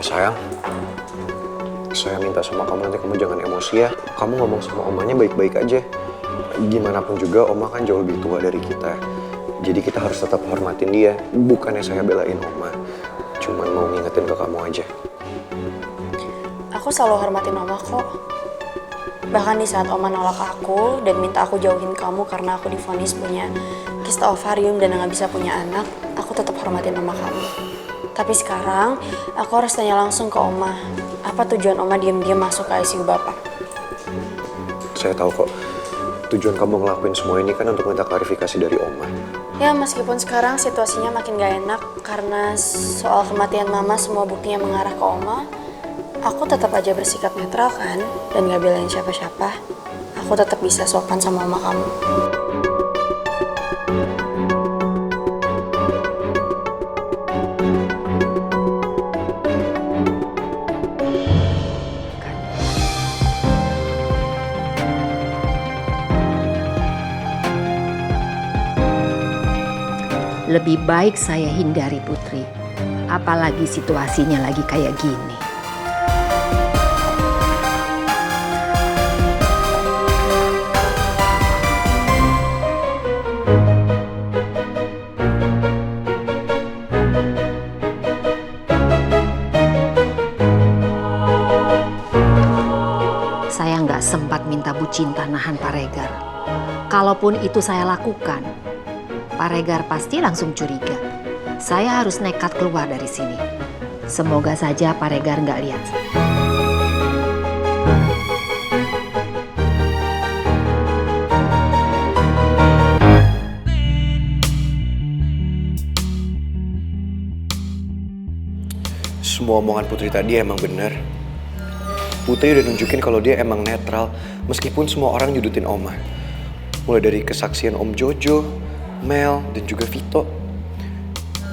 Sayang, saya minta sama kamu nanti kamu jangan emosi ya. Kamu ngomong sama omanya baik-baik aja. Gimana pun juga oma kan jauh lebih tua dari kita. Jadi kita harus tetap hormatin dia. Bukannya saya belain oma, cuman mau ngingetin ke kamu aja. Aku selalu hormatin oma kok. Bahkan di saat oma nolak aku dan minta aku jauhin kamu karena aku divonis punya kista ovarium dan nggak bisa punya anak, aku tetap hormatin oma kamu. Tapi sekarang aku harus tanya langsung ke oma, apa tujuan oma diam-diam masuk ke ICU bapak? Saya tahu kok, tujuan kamu ngelakuin semua ini kan untuk minta klarifikasi dari oma. Ya meskipun sekarang situasinya makin gak enak karena soal kematian mama semua buktinya mengarah ke oma, aku tetap aja bersikap netral kan dan gak belain siapa-siapa. Aku tetap bisa sopan sama oma kamu. Lebih baik saya hindari Putri, apalagi situasinya lagi kayak gini. Saya nggak sempat minta Bu Cinta nahan Pak Regar. Kalaupun itu saya lakukan, Pak Regar pasti langsung curiga. Saya harus nekat keluar dari sini. Semoga saja Pak Regar nggak lihat. Semua omongan Putri tadi emang bener. Putri udah nunjukin kalau dia emang netral, meskipun semua orang nyudutin oma. Mulai dari kesaksian Om Jojo, Mel, dan juga Vito.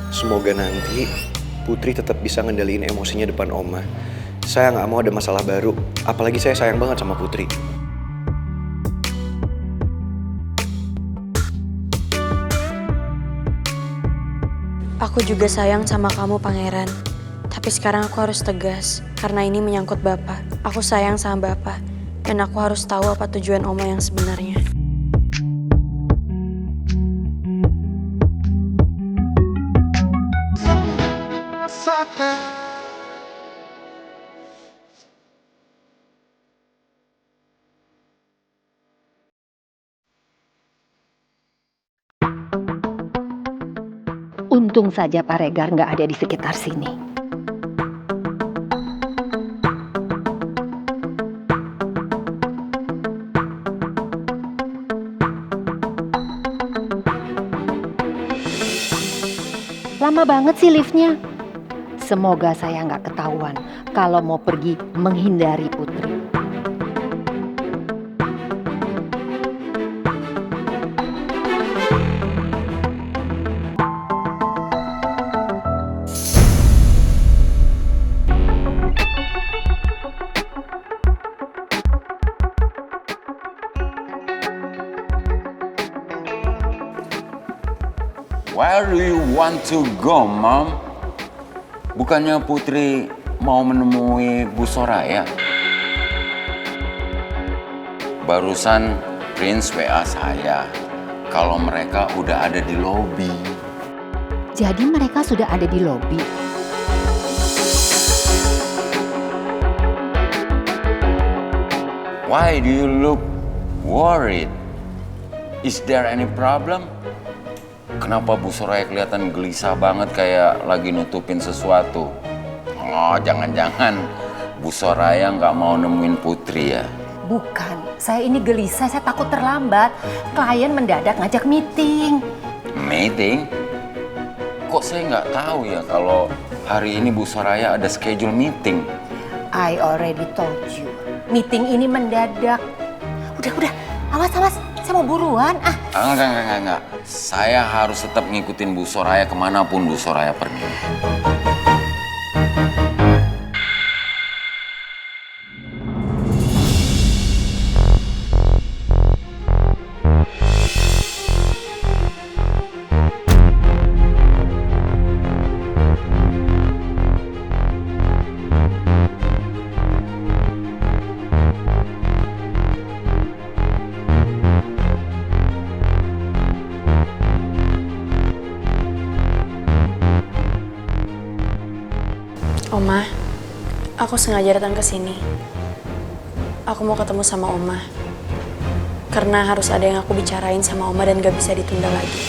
Semoga nanti Putri tetap bisa ngendaliin emosinya depan oma. Saya nggak mau ada masalah baru, apalagi saya sayang banget sama Putri. Aku juga sayang sama kamu, Pangeran. Tapi sekarang aku harus tegas, karena ini menyangkut Bapak. Aku sayang sama Bapak, dan aku harus tahu apa tujuan Oma yang sebenarnya. Untung saja Pak Regar nggak ada di sekitar sini. Lama banget sih liftnya. Semoga saya nggak ketahuan kalau mau pergi menghindari Putri. Where do you want to go, Mom? Bukannya Putri mau menemui Bu Soraya? Barusan Prince WA saya kalau mereka udah ada di lobi. Jadi mereka sudah ada di lobi. Why do you look worried? Is there any problem? Kenapa Bu Soraya kelihatan gelisah banget kayak lagi nutupin sesuatu? Oh, jangan-jangan Bu Soraya nggak mau nemuin Putri ya? Bukan, saya ini gelisah, saya takut terlambat. Klien mendadak ngajak meeting. Meeting? Kok saya nggak tahu ya kalau hari ini Bu Soraya ada schedule meeting? I already told you, meeting ini mendadak. Udah, awas, saya mau buruan. Enggak. Saya harus tetap ngikutin Bu Soraya kemanapun Bu Soraya pergi. Oma, aku sengaja datang ke sini. Aku mau ketemu sama Oma. Karena harus ada yang aku bicarain sama Oma dan gak bisa ditunda lagi.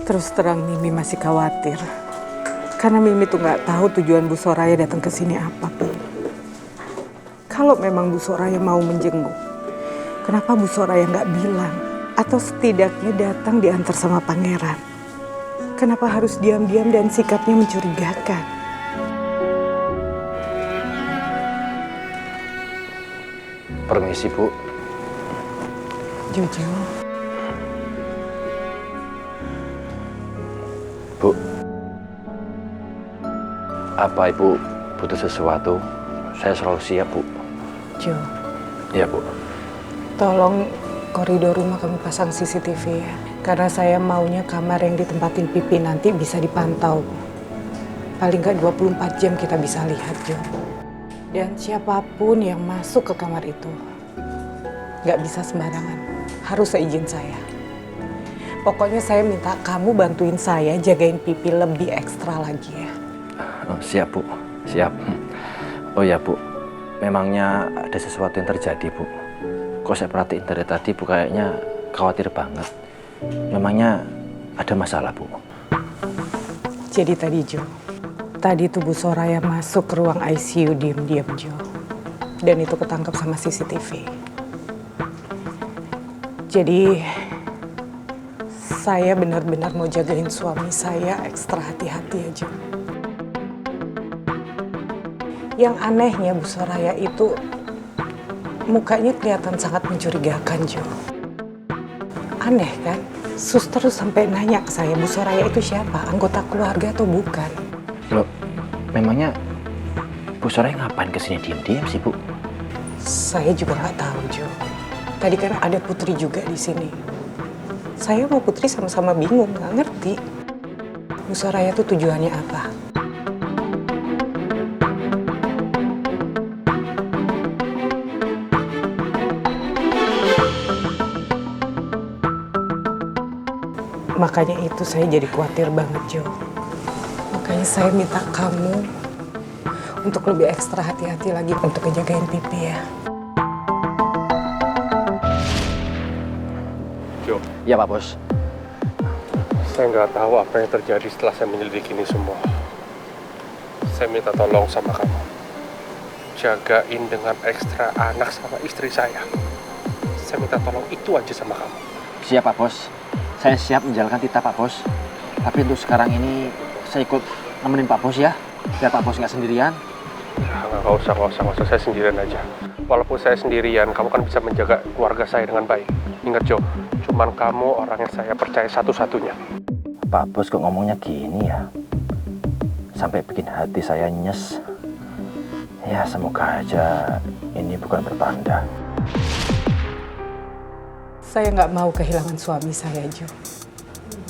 Terus terang Mimi masih khawatir. Karena Mimi tuh nggak tahu tujuan Bu Soraya datang ke sini apa, Bu. Kalau memang Bu Soraya mau menjenguk, kenapa Bu Soraya nggak bilang? Atau setidaknya datang diantar sama pangeran? Kenapa harus diam-diam dan sikapnya mencurigakan? Permisi, Bu. Jojo. Bu, apa Ibu butuh sesuatu? Saya selalu siap, Bu. Jo, Iya, Bu. tolong koridor rumah kamu pasang CCTV ya. Karena saya maunya kamar yang ditempatin Pipi nanti bisa dipantau. Paling nggak 24 jam kita bisa lihat, Jo. Dan siapapun yang masuk ke kamar itu, nggak bisa sembarangan. Harus seizin saya. Pokoknya saya minta kamu bantuin saya jagain Pipi lebih ekstra lagi ya. Oh, siap, Bu. Siap. Oh ya, Bu. Memangnya ada sesuatu yang terjadi, Bu? Kok saya perhatiin dari tadi, Bu, kayaknya khawatir banget. Memangnya ada masalah, Bu? Jadi tadi, Jo. Tadi tuh Bu Soraya masuk ke ruang ICU diam-diam, Jo. Dan itu ketangkap sama CCTV. Jadi saya benar-benar mau jagain suami saya ekstra hati-hati aja. Yang anehnya Bu Soraya itu mukanya kelihatan sangat mencurigakan, Jo. Aneh kan? Suster sampai nanya ke saya, Bu Soraya itu siapa? Anggota keluarga atau bukan? Loh, memangnya Bu Soraya ngapain kesini diam-diam sih, Bu? Saya juga nggak tahu, Jo. Tadi kan ada Putri juga di sini. Saya mau Putri sama-sama bingung, nggak ngerti. Bu Soraya tuh tujuannya apa? Makanya itu saya jadi khawatir banget, Jo. Makanya saya minta kamu untuk lebih ekstra hati-hati lagi untuk ngejagain Pipi ya. Jo, Ya, Pak Bos. saya nggak tahu apa yang terjadi setelah saya menyelidiki ini semua. Saya minta tolong sama kamu. Jagain dengan ekstra anak sama istri saya. Saya minta tolong itu aja sama kamu. Siap, Pak Bos. Saya siap menjalankan titah Pak Bos. Tapi untuk sekarang ini saya ikut nemenin Pak Bos ya. Biar Pak Bos nggak sendirian. Nggak usah. Saya sendirian aja. Walaupun saya sendirian, kamu kan bisa menjaga keluarga saya dengan baik. Ingat, Jo, cuman kamu orang yang saya percaya satu-satunya. Pak Bos kok ngomongnya gini ya? Sampai bikin hati saya nyes. Ya, semoga aja ini bukan pertanda. Saya nggak mau kehilangan suami saya, Jo.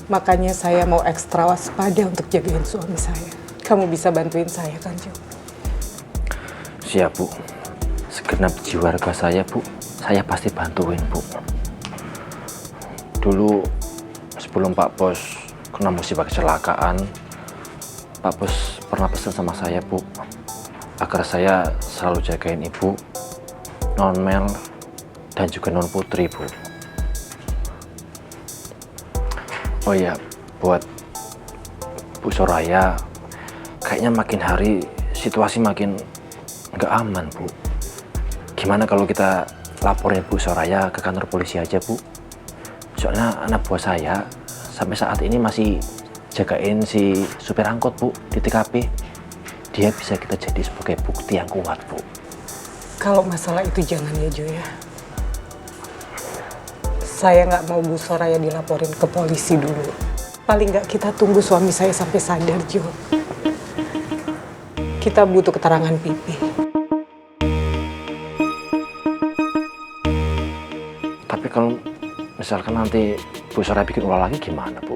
Makanya saya mau ekstra waspada untuk jagain suami saya. Kamu bisa bantuin saya kan, Jo? Siap, Bu. Segenap jiwa raga saya, Bu. Saya pasti bantuin, Bu. Dulu sebelum Pak Bos kena musibah kecelakaan, Pak Bos pernah pesan sama saya, Bu, agar saya selalu jagain Ibu, Non Mel, dan juga Non Putri, Bu. Oh iya, buat Bu Soraya, kayaknya makin hari situasi makin nggak aman, Bu. Gimana kalau kita laporin Bu Soraya ke kantor polisi aja, Bu? Soalnya anak buah saya sampai saat ini masih jagain si supir angkot, Bu, di TKP. Dia bisa kita jadi sebagai bukti yang kuat, Bu. Kalau masalah itu jangan ya, Jo ya. Saya nggak mau Bu Soraya dilaporin ke polisi dulu. Paling nggak kita tunggu suami saya sampai sadar, Jo. Kita butuh keterangan Pipi. misalkan nanti Bu Soraya bikin ulah lagi gimana, Bu?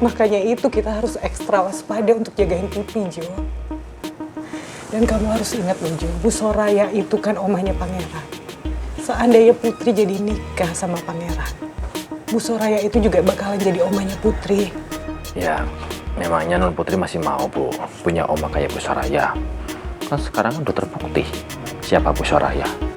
Makanya itu kita harus ekstra waspada untuk jagain Pipi, Jo. Dan kamu harus ingat loh, Jo, Bu Soraya itu kan omahnya Pangeran. Seandainya Putri jadi nikah sama Pangeran, Bu Soraya itu juga bakalan jadi omahnya Putri. Ya, memangnya Non Putri masih mau, Bu, punya oma kayak Bu Soraya. Kan sekarang udah terbukti siapa Bu Soraya.